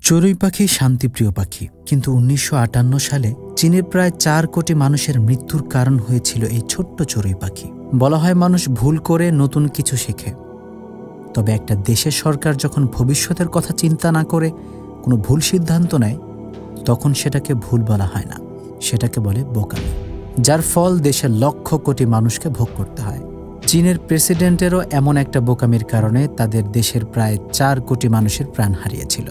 চড়ুই পাখি শান্তিপ্রিয় পাখি, কিন্তু ১৯৫৮ সালে চীনের প্রায় ৪ কোটি মানুষের মৃত্যুর কারণ হয়েছিল এই ছোট্ট চড়ুই পাখি। বলা হয় মানুষ ভুল করে নতুন কিছু শেখে, তবে একটা দেশের সরকার যখন ভবিষ্যতের কথা চিন্তা না করে কোনো ভুল সিদ্ধান্ত নেয়, তখন সেটাকে ভুল বলা হয় না, সেটাকে বলে বোকামি, যার ফল দেশের লক্ষ কোটি মানুষকে ভোগ করতে হয়। চীনের প্রেসিডেন্টেরও এমন একটা বোকামির কারণে তাদের দেশের প্রায় ৪ কোটি মানুষের প্রাণ হারিয়েছিল।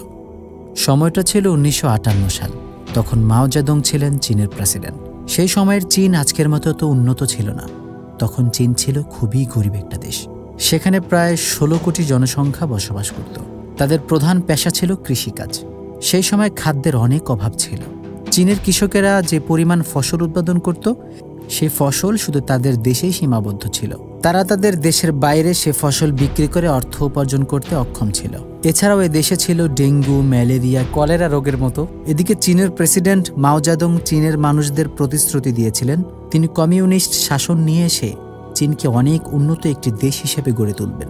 সময়টা ছিল ১৯৫৮ সাল। তখন মাও জেদং ছিলেন চীনের প্রেসিডেন্ট। সেই সময়ের চীন আজকের মতো তো উন্নত ছিল না। তখন চীন ছিল খুবই গরিব একটা দেশ। সেখানে প্রায় ১৬ কোটি জনসংখ্যা বসবাস করত। তাদের প্রধান পেশা ছিল কৃষিকাজ। সেই সময় খাদ্যের অনেক অভাব ছিল। চীনের কৃষকেরা যে পরিমাণ ফসল উৎপাদন করত, সেই ফসল শুধু তাদের দেশেই সীমাবদ্ধ ছিল। তারা তাদের দেশের বাইরে সে ফসল বিক্রি করে অর্থ উপার্জন করতে অক্ষম ছিল। এছাড়াও এ দেশে ছিল ডেঙ্গু, ম্যালেরিয়া, কলেরা রোগের মতো। এদিকে চীনের প্রেসিডেন্ট মাও জেদং চীনের মানুষদের প্রতিশ্রুতি দিয়েছিলেন তিনি কমিউনিস্ট শাসন নিয়ে এসে চীনকে অনেক উন্নত একটি দেশ হিসেবে গড়ে তুলবেন।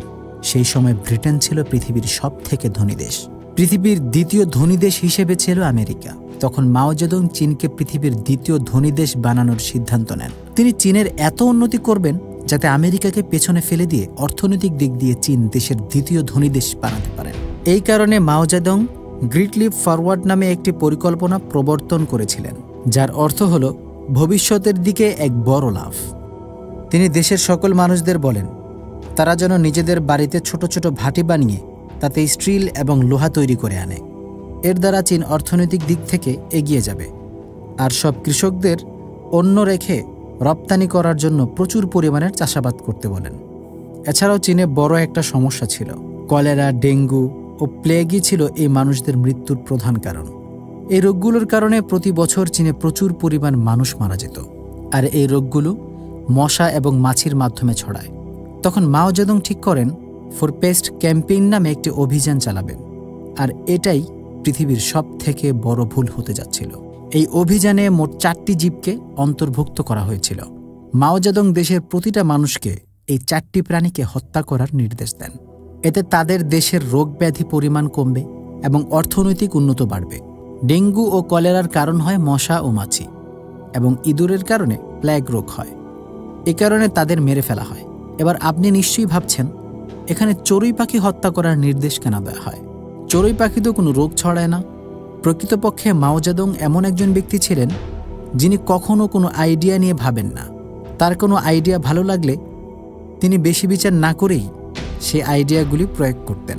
সেই সময় ব্রিটেন ছিল পৃথিবীর সবথেকে ধনী দেশ। পৃথিবীর দ্বিতীয় ধনী দেশ হিসেবে ছিল আমেরিকা। তখন মাও জেদং চীনকে পৃথিবীর দ্বিতীয় ধনী দেশ বানানোর সিদ্ধান্ত নেন। তিনি চীনের এত উন্নতি করবেন যাতে আমেরিকাকে পেছনে ফেলে দিয়ে অর্থনৈতিক দিক দিয়ে চীন দেশের দ্বিতীয় ধনী দেশ বানাতে পারেন। এই কারণে মাও জেদং গ্রেট লিপ ফরওয়ার্ড নামে একটি পরিকল্পনা প্রবর্তন করেছিলেন, যার অর্থ হল ভবিষ্যতের দিকে এক বড় লাভ। তিনি দেশের সকল মানুষদের বলেন তারা যেন নিজেদের বাড়িতে ছোট ছোট ভাটি বানিয়ে তাতে স্টিল এবং লোহা তৈরি করে আনে। এর দ্বারা চীন অর্থনৈতিক দিক থেকে এগিয়ে যাবে। আর সব কৃষকদের অন্য রেখে রপ্তানি করার জন্য প্রচুর পরিমাণের চাষাবাদ করতে বলেন। এছাড়াও চীনে বড় একটা সমস্যা ছিল। কলেরা, ডেঙ্গু ও প্লেগই ছিল এই মানুষদের মৃত্যুর প্রধান কারণ। এই রোগগুলোর কারণে প্রতি বছর চীনে প্রচুর পরিমাণ মানুষ মারা যেত। আর এই রোগগুলো মশা এবং মাছির মাধ্যমে ছড়ায়। তখন মাও জেদং ঠিক করেন ফর পেস্ট ক্যাম্পেইন নামে একটি অভিযান চালাবেন। আর এটাই পৃথিবীর সবথেকে বড় ভুল হতে যাচ্ছিল। এই অভিযানে মোট 4টি জীবকে অন্তর্ভুক্ত করা হয়েছিল। মাও জেদং দেশের প্রতিটা মানুষকে এই 4টি প্রাণীকে হত্যা করার নির্দেশ দেন। এতে তাদের দেশের রোগ ব্যাধি পরিমাণ কমবে এবং অর্থনৈতিক উন্নত বাড়বে। ডেঙ্গু ও কলেরার কারণ হয় মশা ও মাছি, এবং ইঁদুরের কারণে প্লেগ রোগ হয়। এ কারণে তাদের মেরে ফেলা হয়। এবার আপনি নিশ্চয়ই ভাবছেন এখানে চড়ুই পাখি হত্যা করার নির্দেশ কেন দেওয়া হয়? চড়ুই পাখি তো কোনো রোগ ছড়ায় না। প্রকৃতপক্ষে মাও জেদং এমন একজন ব্যক্তি ছিলেন যিনি কখনো কোনো আইডিয়া নিয়ে ভাবেন না। তার কোনো আইডিয়া ভালো লাগলে তিনি বেশি বিচার না করেই সেই আইডিয়াগুলি প্রয়োগ করতেন।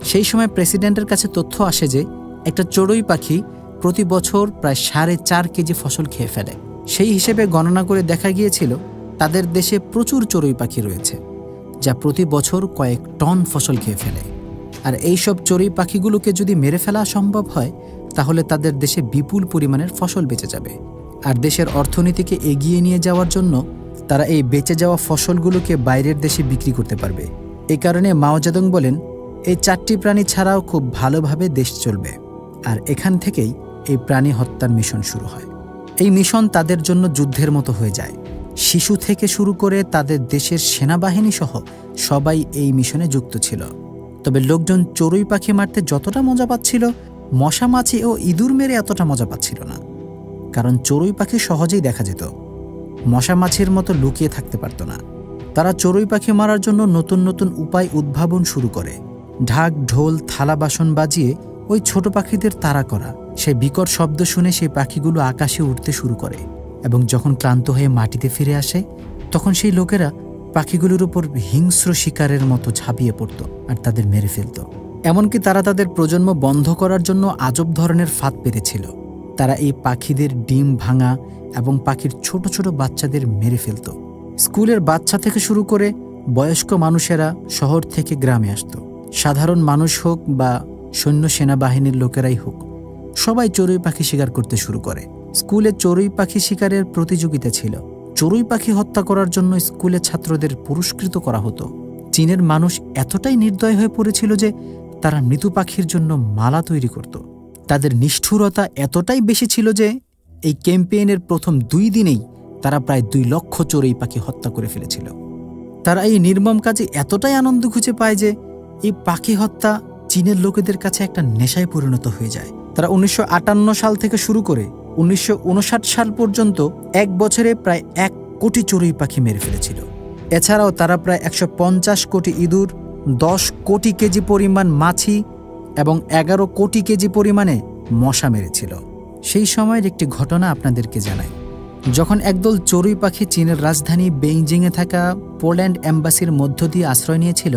সেই সময় প্রেসিডেন্টের কাছে তথ্য আসে যে একটা চড়ুই পাখি প্রতি বছর প্রায় 4.5 কেজি ফসল খেয়ে ফেলে। সেই হিসেবে গণনা করে দেখা গিয়েছিল তাদের দেশে প্রচুর চড়ুই পাখি রয়েছে, যা প্রতি বছর কয়েক টন ফসল খেয়ে ফেলে। আর এইসব চড়ুই পাখিগুলোকে যদি মেরে ফেলা সম্ভব হয়, তাহলে তাদের দেশে বিপুল পরিমাণের ফসল বেঁচে যাবে। আর দেশের অর্থনীতিকে এগিয়ে নিয়ে যাওয়ার জন্য তারা এই বেঁচে যাওয়া ফসলগুলোকে বাইরের দেশে বিক্রি করতে পারবে। এই কারণে মাও জেদং বলেন এই 4টি প্রাণী ছাড়াও খুব ভালোভাবে দেশ চলবে। আর এখান থেকেই এই প্রাণী হত্যার মিশন শুরু হয়। এই মিশন তাদের জন্য যুদ্ধের মতো হয়ে যায়। শিশু থেকে শুরু করে তাদের দেশের সেনাবাহিনী সহ সবাই এই মিশনে যুক্ত ছিল। তবে লোকজন চড়ুই পাখি মারতে যতটা মজা পাচ্ছিল, মশা মাছি ও ইঁদুর মেরে এতটা মজা পাচ্ছিল না। কারণ চড়ুই পাখি সহজেই দেখা যেত, মশা মাছির মতো লুকিয়ে থাকতে পারত না। তারা চড়ুই পাখি মারার জন্য নতুন নতুন উপায় উদ্ভাবন শুরু করে। ঢাক, ঢোল, থালা বাসন বাজিয়ে ওই ছোট পাখিদের তাড়া করা। সেই বিকট শব্দ শুনে সেই পাখিগুলো আকাশে উঠতে শুরু করে, এবং যখন ক্লান্ত হয়ে মাটিতে ফিরে আসে, তখন সেই লোকেরা পাখিগুলোর উপর হিংস্র শিকারের মতো ঝাঁপিয়ে পড়ত আর তাদের মেরে ফেলত। এমনকি তারা তাদের প্রজন্ম বন্ধ করার জন্য আজব ধরনের ফাঁদ পেতেছিল। তারা এই পাখিদের ডিম ভাঙা এবং পাখির ছোট ছোট বাচ্চাদের মেরে ফেলত। স্কুলের বাচ্চা থেকে শুরু করে বয়স্ক মানুষেরা শহর থেকে গ্রামে আসত। সাধারণ মানুষ হোক বা সৈন্য সেনাবাহিনীর লোকেরাই হোক, সবাই চড়ুই পাখি শিকার করতে শুরু করে। স্কুলে চড়ুই পাখি শিকারের প্রতিযোগিতা ছিল। চড়ুই পাখি হত্যা করার জন্য স্কুলের ছাত্রদের পুরস্কৃত করা হতো। চীনের মানুষ এতটাই নির্দয় হয়ে পড়েছিল যে তারা মৃত পাখির জন্য মালা তৈরি করত। তাদের নিষ্ঠুরতা এতটাই বেশি ছিল যে এই ক্যাম্পেইনের প্রথম 2 দিনেই তারা প্রায় 2 লক্ষ চড়ুই পাখি হত্যা করে ফেলেছিল। তারা এই নির্মম কাজে এতটাই আনন্দ খুঁজে পায় যে এই পাখি হত্যা চীনের লোকেদের কাছে একটা নেশায় পরিণত হয়ে যায়। তারা 1958 সাল থেকে শুরু করে 1959 সাল পর্যন্ত এক বছরে প্রায় 1 কোটি চড়ুই পাখি মেরে ফেলেছিল। এছাড়াও তারা প্রায় 150 কোটি ইঁদুর, 10 কোটি কেজি পরিমাণ মাছি এবং 11 কোটি কেজি পরিমাণে মশা মেরেছিল। সেই সময়ের একটি ঘটনা আপনাদেরকে জানাই। যখন একদল চড়ুই পাখি চীনের রাজধানী বেইজিংয়ে থাকা পোল্যান্ড এম্বাসির মধ্য দিয়ে আশ্রয় নিয়েছিল,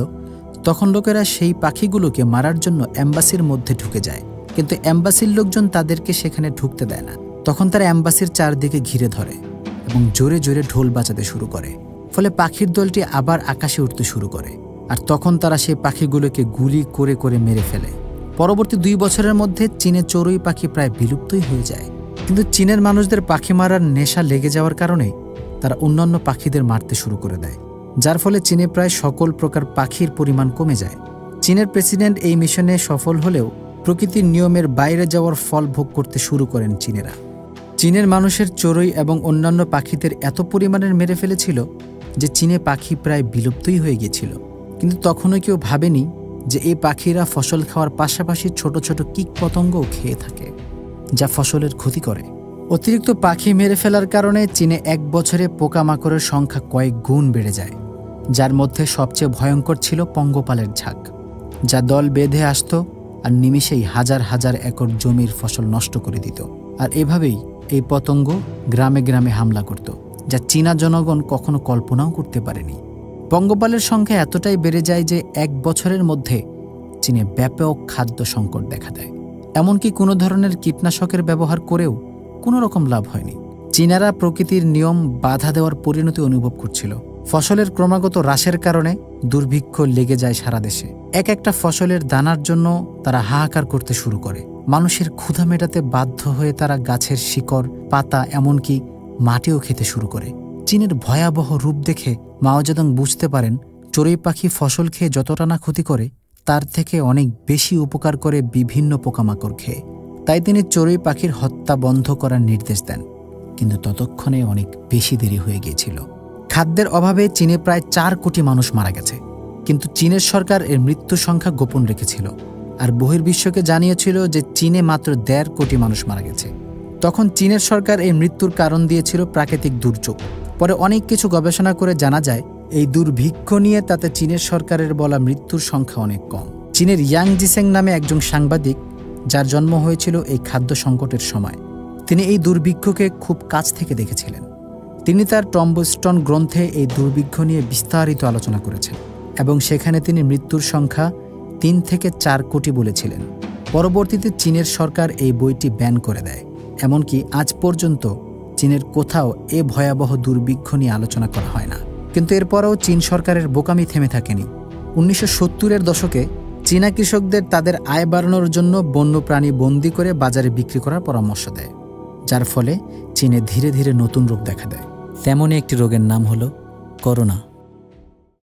তখন লোকেরা সেই পাখিগুলোকে মারার জন্য এম্বাসির মধ্যে ঢুকে যায়, কিন্তু এম্বাসির লোকজন তাদেরকে সেখানে ঢুকতে দেয় না। তখন তারা এম্বাসির চারদিকে ঘিরে ধরে এবং জোরে জোরে ঢোল বাজাতে শুরু করে। ফলে পাখির দলটি আবার আকাশে উঠতে শুরু করে, আর তখন তারা সেই পাখিগুলোকে গুলি করে করে মেরে ফেলে। পরবর্তী 2 বছরের মধ্যে চীনে চড়ুই পাখি প্রায় বিলুপ্তই হয়ে যায়। কিন্তু চীনের মানুষদের পাখি মারার নেশা লেগে যাওয়ার কারণে তারা অন্যান্য পাখিদের মারতে শুরু করে দেয়, যার ফলে চীনে প্রায় সকল প্রকার পাখির পরিমাণ কমে যায়। চীনের প্রেসিডেন্ট এই মিশনে সফল হলেও প্রকৃতির নিয়মের বাইরে যাওয়ার ফল ভোগ করতে শুরু করেন চীনেরা। চীনের মানুষের চড়ুই এবং অন্যান্য পাখিদের এত পরিমাণের মেরে ফেলেছিল যে চীনে পাখি প্রায় বিলুপ্তই হয়ে গিয়েছিল। কিন্তু তখনও কেউ ভাবেনি যে এই পাখিরা ফসল খাওয়ার পাশাপাশি ছোট ছোট কীটপতঙ্গও খেয়ে থাকে, যা ফসলের ক্ষতি করে। অতিরিক্ত পাখি মেরে ফেলার কারণে চীনে এক বছরে পোকামাকড়ের সংখ্যা কয়েক গুণ বেড়ে যায়, যার মধ্যে সবচেয়ে ভয়ঙ্কর ছিল পঙ্গপালের ঝাঁক, যা দল বেঁধে আসত আর নিমিষেই হাজার হাজার একর জমির ফসল নষ্ট করে দিত। আর এভাবেই এই পতঙ্গ গ্রামে গ্রামে হামলা করত, যা চীনা জনগণ কখনো কল্পনাও করতে পারেনি। পঙ্গপালের সংখ্যা এতটাই বেড়ে যায় যে এক বছরের মধ্যে চীনে ব্যাপক খাদ্য সংকট দেখা দেয়। এমনকি কোনো ধরনের কীটনাশকের ব্যবহার করেও কোনো রকম লাভ হয়নি। চীনারা প্রকৃতির নিয়ম বাধা দেওয়ার পরিণতি অনুভব করছিল। ফসলের ক্রমাগত হ্রাসের কারণে দুর্ভিক্ষ লেগে যায় সারা দেশে। এক একটা ফসলের দানার জন্য তারা হাহাকার করতে শুরু করে। মানুষের ক্ষুধা মেটাতে বাধ্য হয়ে তারা গাছের শিকড়, পাতা, এমনকি মাটিও খেতে শুরু করে। চীনের ভয়াবহ রূপ দেখে মাও জেদং বুঝতে পারেন চড়ুই পাখি ফসল খেয়ে যতটা না ক্ষতি করে, তার থেকে অনেক বেশি উপকার করে বিভিন্ন পোকামাকড় খেয়ে। তাই তিনি চড়ুই পাখির হত্যা বন্ধ করার নির্দেশ দেন। কিন্তু ততক্ষণে অনেক বেশি দেরি হয়ে গিয়েছিল। খাদ্যের অভাবে চীনে প্রায় 4 কোটি মানুষ মারা গেছে, কিন্তু চীনের সরকার এর মৃত্যু সংখ্যা গোপন রেখেছিল আর বহির্বিশ্বকে জানিয়েছিল যে চীনে মাত্র 1.5 কোটি মানুষ মারা গেছে। তখন চীনের সরকার এই মৃত্যুর কারণ দিয়েছিল প্রাকৃতিক দুর্যোগ। পরে অনেক কিছু গবেষণা করে জানা যায় এই দুর্ভিক্ষ নিয়ে তাতে চীনের সরকারের বলা মৃত্যুর সংখ্যা অনেক কম। চীনের ইয়াং জিসেং নামে একজন সাংবাদিক, যার জন্ম হয়েছিল এই খাদ্য সংকটের সময়, তিনি এই দুর্ভিক্ষকে খুব কাছ থেকে দেখেছিলেন। তিনি তার টম্বস্টোন গ্রন্থে এই দুর্ভিক্ষ নিয়ে বিস্তারিত আলোচনা করেছেন এবং সেখানে তিনি মৃত্যুর সংখ্যা 3 থেকে 4 কোটি বলেছিলেন। পরবর্তীতে চীনের সরকার এই বইটি ব্যান করে দেয়। এমনকি আজ পর্যন্ত চীনের কোথাও এ ভয়াবহ দুর্ভিক্ষ নিয়ে আলোচনা করা হয় না। কিন্তু এরপরও চীন সরকারের বোকামি থেমে থাকেনি। 1970-এর দশকে চীনা কৃষকদের তাদের আয় বাড়ানোর জন্য বন্যপ্রাণী বন্দী করে বাজারে বিক্রি করার পরামর্শ দেয়, যার ফলে চীনে ধীরে ধীরে নতুন রোগ দেখা দেয়। তেমনই একটি রোগের নাম হলো করোনা।